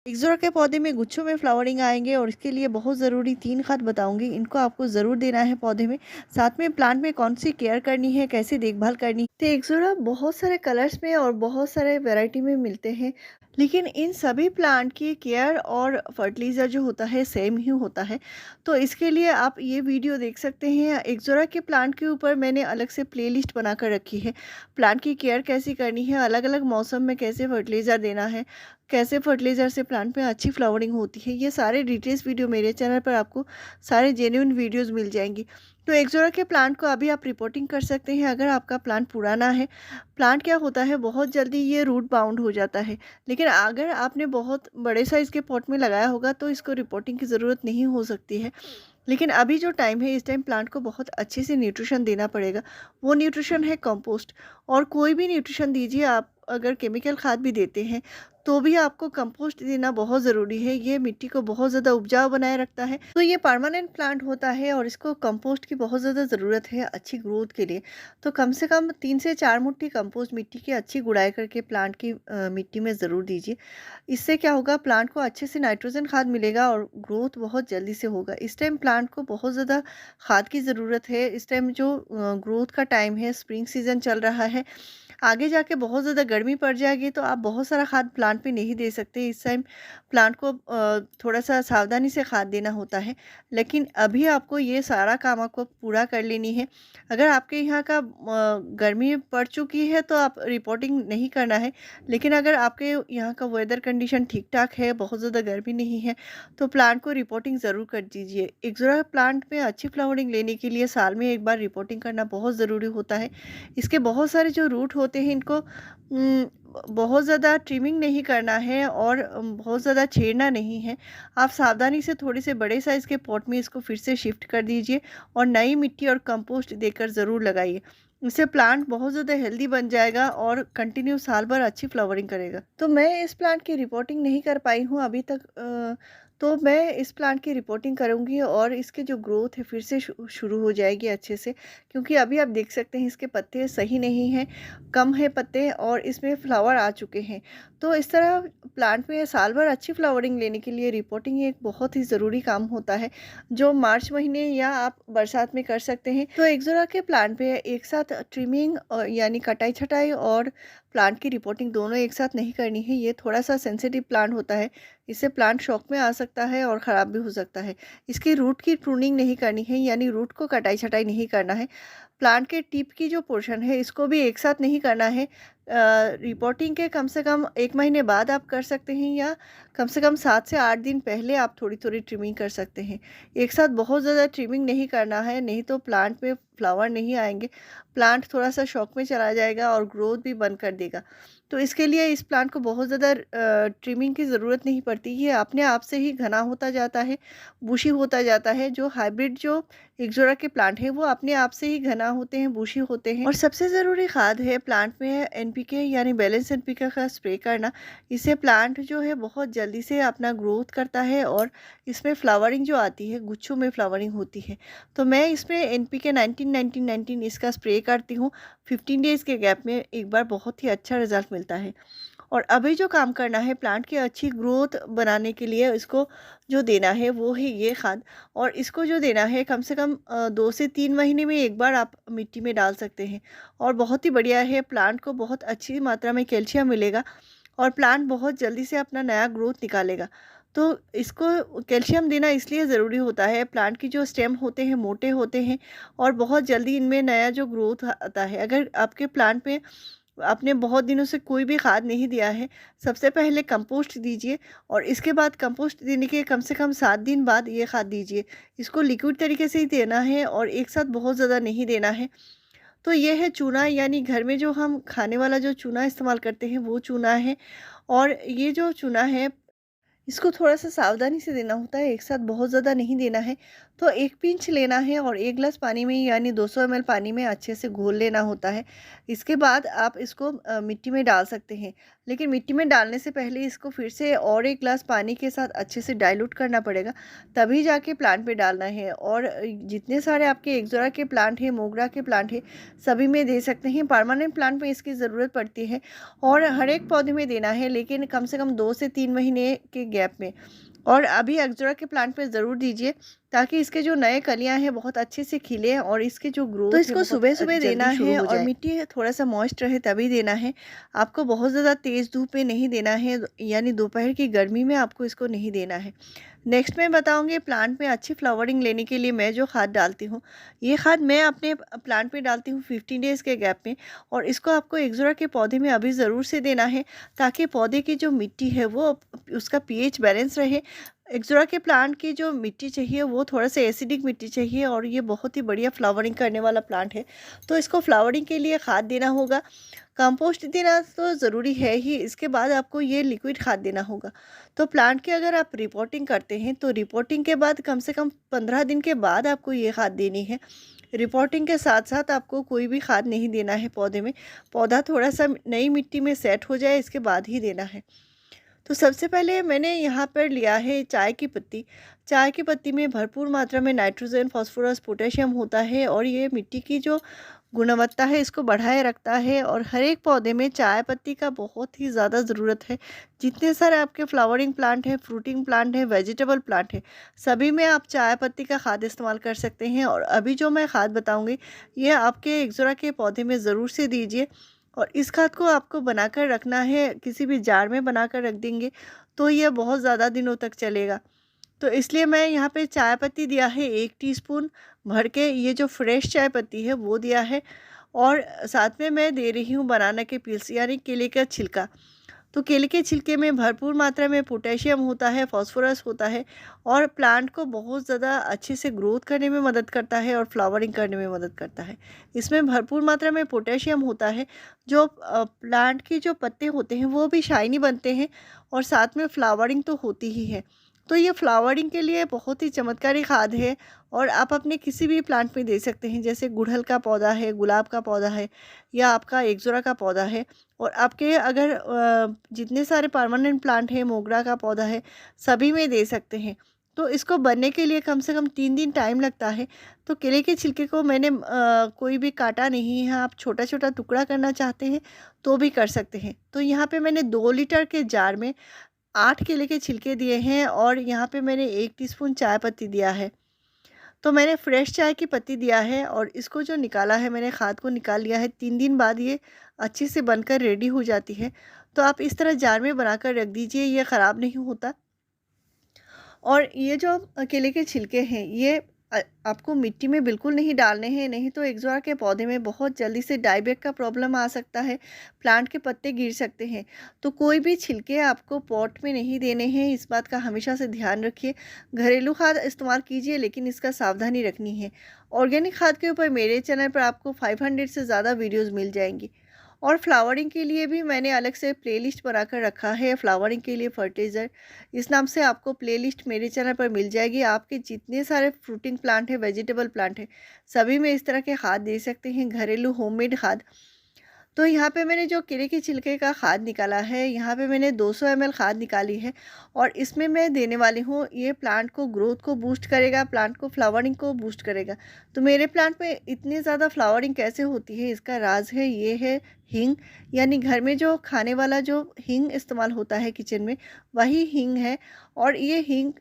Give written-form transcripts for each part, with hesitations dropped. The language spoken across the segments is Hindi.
एग्ज़ोरा के पौधे में गुच्छों में फ्लावरिंग आएँगे और इसके लिए बहुत ज़रूरी 3 खाद बताऊँगी। इनको आपको ज़रूर देना है पौधे में। साथ में प्लांट में कौन-सी केयर करनी है, कैसे देखभाल करनी है। तो एग्ज़ोरा बहुत सारे कलर्स में और बहुत सारे वैरायटी में मिलते हैं। लेकिन इन सभी प्लांट की केयर और फर्टिलाइज़र जो होता है सेम ही होता है। तो इसके लिए आप ये वीडियो देख सकते हैं। एग्ज़ोरा के प्लांट के ऊपर मैंने अलग से प्लेलिस्ट बनाकर रखी है। प्लांट की केयर कैसे करनी है, अलग-अलग मौसम में कैसे फर्टिलाइज़र देना है, कैसे फर्टिलाइज़र से प्लांट में अच्छी फ्लावरिंग होती है, ये सारे डिटेल्स वीडियो मेरे चैनल पर आपको सारे जेन्युइन वीडियोस मिल जाएंगी। तो एग्जोरा के प्लांट को अभी आप रिपोर्टिंग कर सकते हैं। अगर आपका प्लांट पुराना है, प्लांट क्या होता है बहुत जल्दी ये रूट बाउंड हो जाता है। लेकिन अगर आपने बहुत बड़े साइज़ के पॉट में लगाया होगा तो इसको रिपोर्टिंग की ज़रूरत नहीं हो सकती है। लेकिन अभी जो टाइम है, इस टाइम प्लांट को बहुत अच्छे से न्यूट्रिशन देना पड़ेगा। वो न्यूट्रिशन है कंपोस्ट। और कोई भी न्यूट्रिशन दीजिए, आप अगर केमिकल खाद भी देते हैं तो भी आपको कंपोस्ट देना बहुत ज़रूरी है। ये मिट्टी को बहुत ज़्यादा उपजाऊ बनाए रखता है। तो ये परमानेंट प्लांट होता है और इसको कंपोस्ट की बहुत ज़्यादा ज़रूरत है अच्छी ग्रोथ के लिए। तो कम से कम 3 से 4 मुट्ठी कंपोस्ट मिट्टी की अच्छी गुड़ाई करके प्लांट की मिट्टी में ज़रूर दीजिए। इससे क्या होगा, प्लांट को अच्छे से नाइट्रोजन खाद मिलेगा और ग्रोथ बहुत जल्दी से होगा। इस टाइम प्लांट को बहुत ज़्यादा खाद की ज़रूरत है। इस टाइम जो ग्रोथ का टाइम है, स्प्रिंग सीज़न चल रहा है। आगे जाके बहुत ज़्यादा गर्मी पड़ जाएगी तो आप बहुत सारा खाद प्लांट पे नहीं दे सकते। इस टाइम प्लांट को थोड़ा-सा सावधानी से खाद देना होता है। लेकिन अभी आपको ये सारा काम आपको पूरा कर लेनी है। अगर आपके यहाँ का गर्मी पड़ चुकी है तो आप रिपोर्टिंग नहीं करना है। लेकिन अगर आपके यहाँ का वेदर कंडीशन ठीक-ठाक है, बहुत ज़्यादा गर्मी नहीं है, तो प्लांट को रिपोर्टिंग ज़रूर कर दीजिए। एग्ज़ोरा प्लांट में अच्छी फ्लावरिंग लेने के लिए साल में 1 बार रिपोर्टिंग करना बहुत ज़रूरी होता है। इसके बहुत सारे जो रूट होते हैं, इनको बहुत ज़्यादा ट्रिमिंग नहीं करना है और बहुत ज़्यादा छेड़ना नहीं है। आप सावधानी से थोड़े से बड़े साइज़ के पॉट में इसको फिर से शिफ्ट कर दीजिए और नई मिट्टी और कंपोस्ट देकर ज़रूर लगाइए। इससे प्लांट बहुत ज़्यादा हेल्दी बन जाएगा और कंटिन्यू साल भर अच्छी फ्लावरिंग करेगा। तो मैं इस प्लांट की रिपोर्टिंग नहीं कर पाई हूँ अभी तक। तो मैं इस प्लांट की रिपोर्टिंग करूँगी और इसकी जो ग्रोथ है फिर से शुरू हो जाएगी अच्छे से। क्योंकि अभी आप देख सकते हैं इसके पत्ते सही नहीं हैं, कम है पत्ते और इसमें फ्लावर आ चुके हैं। तो इस तरह प्लांट में साल भर अच्छी फ्लावरिंग लेने के लिए रिपोर्टिंग एक बहुत ही ज़रूरी काम होता है, जो मार्च महीने या आप बरसात में कर सकते हैं। तो एग्ज़ोरा के प्लांट पे एक साथ ट्रिमिंग यानी कटाई छटाई और प्लांट की रिपोर्टिंग दोनों एक साथ नहीं करनी है। ये थोड़ा सा सेंसिटिव प्लांट होता है, इससे प्लांट शॉक में आ सकता है और ख़राब भी हो सकता है। इसकी रूट की प्रूनिंग नहीं करनी है, यानी रूट को कटाई छटाई नहीं करना है। प्लांट के टिप की जो पोर्शन है इसको भी एक साथ नहीं करना है। रिपोर्टिंग के कम से कम 1 महीने बाद आप कर सकते हैं या कम से कम 7 से 8 दिन पहले आप थोड़ी-थोड़ी ट्रिमिंग कर सकते हैं। एक साथ बहुत ज़्यादा ट्रिमिंग नहीं करना है, नहीं तो प्लांट में फ्लावर नहीं आएँगे। प्लांट थोड़ा-सा शॉक में चला जाएगा और ग्रोथ भी बंद कर देगा। तो इसके लिए इस प्लांट को बहुत ज़्यादा ट्रिमिंग की ज़रूरत नहीं पड़ती। ये अपने आप से ही घना होता जाता है, बुशी होता जाता है। जो हाइब्रिड जो एग्ज़ोरा के प्लांट हैं वो अपने आप से ही घना होते हैं, बुशी होते हैं। और सबसे ज़रूरी खाद है प्लांट में एनपीके यानी बैलेंस एनपीके का स्प्रे करना। इससे प्लांट जो है बहुत जल्दी से अपना ग्रोथ करता है और इसमें फ्लावरिंग जो आती है, गुच्छों में फ्लावरिंग होती है। तो मैं इसमें एनपीके 19-19-19 इसका स्प्रे करती हूँ। 15 डेज़ के गैप में एक बार, बहुत ही अच्छा रिज़ल्ट मिलता है। और अभी जो काम करना है प्लांट की अच्छी ग्रोथ बनाने के लिए, इसको जो देना है वो है ये खाद। और इसको जो देना है कम से कम 2 से 3 महीने में एक बार आप मिट्टी में डाल सकते हैं। और बहुत ही बढ़िया है, प्लांट को बहुत अच्छी मात्रा में कैल्शियम मिलेगा और प्लांट बहुत जल्दी से अपना नया ग्रोथ निकालेगा। तो इसको कैल्शियम देना इसलिए ज़रूरी होता है, प्लांट की जो स्टेम होते हैं मोटे होते हैं और बहुत जल्दी इनमें नया जो ग्रोथ आता है। अगर आपके प्लांट में आपने बहुत दिनों से कोई भी खाद नहीं दिया है, सबसे पहले कंपोस्ट दीजिए और इसके बाद कंपोस्ट देने के कम से कम 7 दिन बाद ये खाद दीजिए। इसको लिक्विड तरीके से ही देना है और एक साथ बहुत ज़्यादा नहीं देना है। तो ये है चूना, यानी घर में जो हम खाने वाला जो चूना इस्तेमाल करते हैं वो चूना है। और ये जो चूना है इसको थोड़ा-सा सावधानी से देना होता है, एक साथ बहुत ज़्यादा नहीं देना है। तो 1 पिंच लेना है और 1 ग्लास पानी में यानी 200 ml पानी में अच्छे से घोल लेना होता है। इसके बाद आप इसको मिट्टी में डाल सकते हैं। लेकिन मिट्टी में डालने से पहले इसको फिर से और 1 ग्लास पानी के साथ अच्छे से डाइल्यूट करना पड़ेगा, तभी जाके प्लांट पे डालना है। और जितने सारे आपके एक्ज़ोरा के प्लांट हैं, मोगरा के प्लांट हैं, सभी में दे सकते हैं। परमानेंट प्लांट में इसकी ज़रूरत पड़ती है और हर एक पौधे में देना है, लेकिन कम से कम 2 से 3 महीने के गैप में। और अभी एक्ज़ोरा के प्लांट पे ज़रूर दीजिए, ताकि इसके जो नए कलियां हैं बहुत अच्छे से खिले और इसके जो ग्रोथ तो इसको सुबह सुबह देना है और मिट्टी थोड़ा सा मॉइस्ट रहे तभी देना है। आपको बहुत ज़्यादा तेज़ धूप में नहीं देना है, यानी दोपहर की गर्मी में आपको इसको नहीं देना है। नेक्स्ट मैं बताऊंगी प्लांट में अच्छी फ्लावरिंग लेने के लिए मैं जो खाद डालती हूँ। ये खाद मैं अपने प्लांट में डालती हूँ 15 डेज़ के गैप में, और इसको आपको एक्ज़ोरा के पौधे में अभी ज़रूर से देना है, ताकि पौधे की जो मिट्टी है वो उसका पीएच बैलेंस रहे। एक्ज़ोरा के प्लांट की जो मिट्टी चाहिए वो थोड़ा सा एसिडिक मिट्टी चाहिए, और ये बहुत ही बढ़िया फ्लावरिंग करने वाला प्लांट है। तो इसको फ्लावरिंग के लिए खाद देना होगा। कंपोस्ट देना तो ज़रूरी है ही, इसके बाद आपको ये लिक्विड खाद देना होगा। तो प्लांट की अगर आप रिपोर्टिंग करते हैं तो रिपोर्टिंग के बाद कम से कम 15 दिन के बाद आपको ये खाद देनी है। रिपोर्टिंग के साथ साथ आपको कोई भी खाद नहीं देना है पौधे में। पौधा थोड़ा सा नई मिट्टी में सेट हो जाए इसके बाद ही देना है। तो सबसे पहले मैंने यहाँ पर लिया है चाय की पत्ती। चाय की पत्ती में भरपूर मात्रा में नाइट्रोजन, फास्फोरस, पोटेशियम होता है, और ये मिट्टी की जो गुणवत्ता है इसको बढ़ाए रखता है। और हर एक पौधे में चाय पत्ती का बहुत ही ज़्यादा ज़रूरत है। जितने सारे आपके फ्लावरिंग प्लांट हैं, फ्रूटिंग प्लांट हैं, वेजिटेबल प्लांट हैं, सभी में आप चाय पत्ती का खाद इस्तेमाल कर सकते हैं। और अभी जो मैं खाद बताऊँगी ये आपके एक्ज़ोरा के पौधे में ज़रूर से दीजिए। और इस खाद को आपको बनाकर रखना है, किसी भी जार में बनाकर रख देंगे तो ये बहुत ज़्यादा दिनों तक चलेगा। तो इसलिए मैं यहाँ पे चाय पत्ती दिया है 1 टीस्पून भर के, ये जो फ्रेश चाय पत्ती है वो दिया है। और साथ में मैं दे रही हूँ बनाना के पील्स, यानी केले का छिलका। तो केले के छिलके में भरपूर मात्रा में पोटेशियम होता है, फास्फोरस होता है, और प्लांट को बहुत ज़्यादा अच्छे से ग्रोथ करने में मदद करता है और फ्लावरिंग करने में मदद करता है। इसमें भरपूर मात्रा में पोटेशियम होता है, जो प्लांट के जो पत्ते होते हैं वो भी शाइनी बनते हैं, और साथ में फ्लावरिंग तो होती ही है। तो ये फ्लावरिंग के लिए बहुत ही चमत्कारी खाद है, और आप अपने किसी भी प्लांट में दे सकते हैं। जैसे गुड़हल का पौधा है, गुलाब का पौधा है, या आपका एक्ज़ोरा का पौधा है। और आपके अगर जितने सारे परमानेंट प्लांट हैं, मोगरा का पौधा है, सभी में दे सकते हैं। तो इसको बनने के लिए कम से कम 3 दिन टाइम लगता है। तो केले के छिलके को मैंने कोई भी काटा नहीं है, आप छोटा छोटा टुकड़ा करना चाहते हैं तो भी कर सकते हैं। तो यहाँ पे मैंने 2 लीटर के जार में 8 केले के छिलके दिए हैं, और यहाँ पे मैंने 1 टीस्पून चाय पत्ती दिया है। तो मैंने फ्रेश चाय की पत्ती दिया है, और इसको जो निकाला है मैंने खाद को निकाल लिया है। 3 दिन बाद ये अच्छे से बनकर रेडी हो जाती है। तो आप इस तरह जार में बनाकर रख दीजिए, ये ख़राब नहीं होता। और ये जो केले के छिलके हैं ये आपको मिट्टी में बिल्कुल नहीं डालने हैं, नहीं तो एक्ज़ोरा के पौधे में बहुत जल्दी से डाईबैक का प्रॉब्लम आ सकता है, प्लांट के पत्ते गिर सकते हैं। तो कोई भी छिलके आपको पॉट में नहीं देने हैं, इस बात का हमेशा से ध्यान रखिए। घरेलू खाद इस्तेमाल कीजिए, लेकिन इसका सावधानी रखनी है। ऑर्गेनिक खाद के ऊपर मेरे चैनल पर आपको 500 से ज़्यादा वीडियोज़ मिल जाएंगी। और फ्लावरिंग के लिए भी मैंने अलग से प्लेलिस्ट बनाकर रखा है, फ्लावरिंग के लिए फर्टिलाइज़र, इस नाम से आपको प्लेलिस्ट मेरे चैनल पर मिल जाएगी। आपके जितने सारे फ्रूटिंग प्लांट हैं, वेजिटेबल प्लांट हैं, सभी में इस तरह के खाद दे सकते हैं, घरेलू होममेड खाद। तो यहाँ पे मैंने जो केले के छिलके का खाद निकाला है, यहाँ पे मैंने 200 ml खाद निकाली है, और इसमें मैं देने वाली हूँ, ये प्लांट को ग्रोथ को बूस्ट करेगा, प्लांट को फ्लावरिंग को बूस्ट करेगा। तो मेरे प्लांट में इतनी ज़्यादा फ्लावरिंग कैसे होती है, इसका राज है, ये है हींग। यानी घर में जो खाने वाला जो हींग इस्तेमाल होता है किचन में, वही हींग है। और ये हींग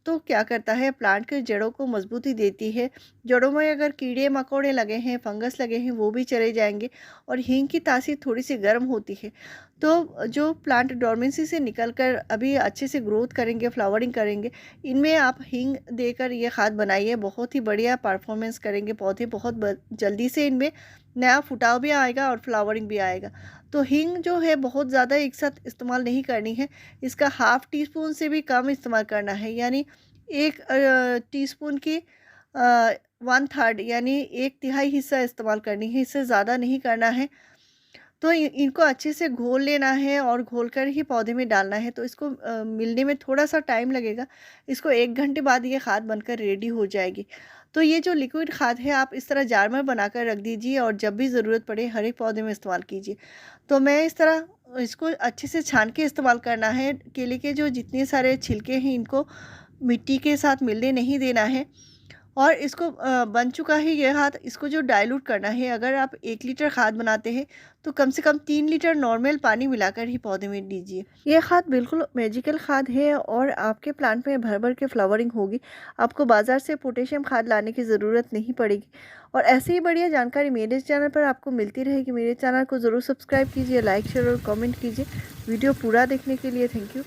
तो क्या करता है, प्लांट के जड़ों को मजबूती देती है। जड़ों में अगर कीड़े मकोड़े लगे हैं, फंगस लगे हैं, वो भी चले जाएंगे। और हींग की तासीर थोड़ी सी गर्म होती है, तो जो प्लांट डोरमेंसी से निकलकर अभी अच्छे से ग्रोथ करेंगे, फ्लावरिंग करेंगे, इनमें आप हींग देकर ये खाद बनाइए, बहुत ही बढ़िया परफॉर्मेंस करेंगे पौधे। बहुत जल्दी से इनमें नया फुटाव भी आएगा और फ्लावरिंग भी आएगा। तो हींग जो है बहुत ज़्यादा एक साथ इस्तेमाल नहीं करनी है, इसका हाफ़ टी स्पून से भी कम इस्तेमाल करना है। यानी 1 टीस्पून की 1/3 यानी 1/3 हिस्सा इस्तेमाल करनी है, इससे ज़्यादा नहीं करना है। तो इनको अच्छे से घोल लेना है, और घोल कर ही पौधे में डालना है। तो इसको मिलने में थोड़ा सा टाइम लगेगा, इसको 1 घंटे बाद ये खाद बनकर रेडी हो जाएगी। तो ये जो लिक्विड खाद है आप इस तरह जार में बनाकर रख दीजिए और जब भी ज़रूरत पड़े हर एक पौधे में इस्तेमाल कीजिए। तो मैं इस तरह इसको अच्छे से छान के इस्तेमाल करना है। केले के जो जितने सारे छिलके हैं इनको मिट्टी के साथ मिलने नहीं देना है। और इसको बन चुका है ये खाद, इसको जो डाइल्यूट करना है, अगर आप 1 लीटर खाद बनाते हैं तो कम से कम 3 लीटर नॉर्मल पानी मिलाकर ही पौधे में दीजिए। ये खाद बिल्कुल मैजिकल खाद है और आपके प्लांट में भर भर के फ्लावरिंग होगी। आपको बाज़ार से पोटेशियम खाद लाने की ज़रूरत नहीं पड़ेगी। और ऐसे ही बढ़िया जानकारी मेरे चैनल पर आपको मिलती रहेगी। मेरे चैनल को ज़रूर सब्सक्राइब कीजिए, लाइक शेयर और कमेंट कीजिए। वीडियो पूरा देखने के लिए थैंक यू।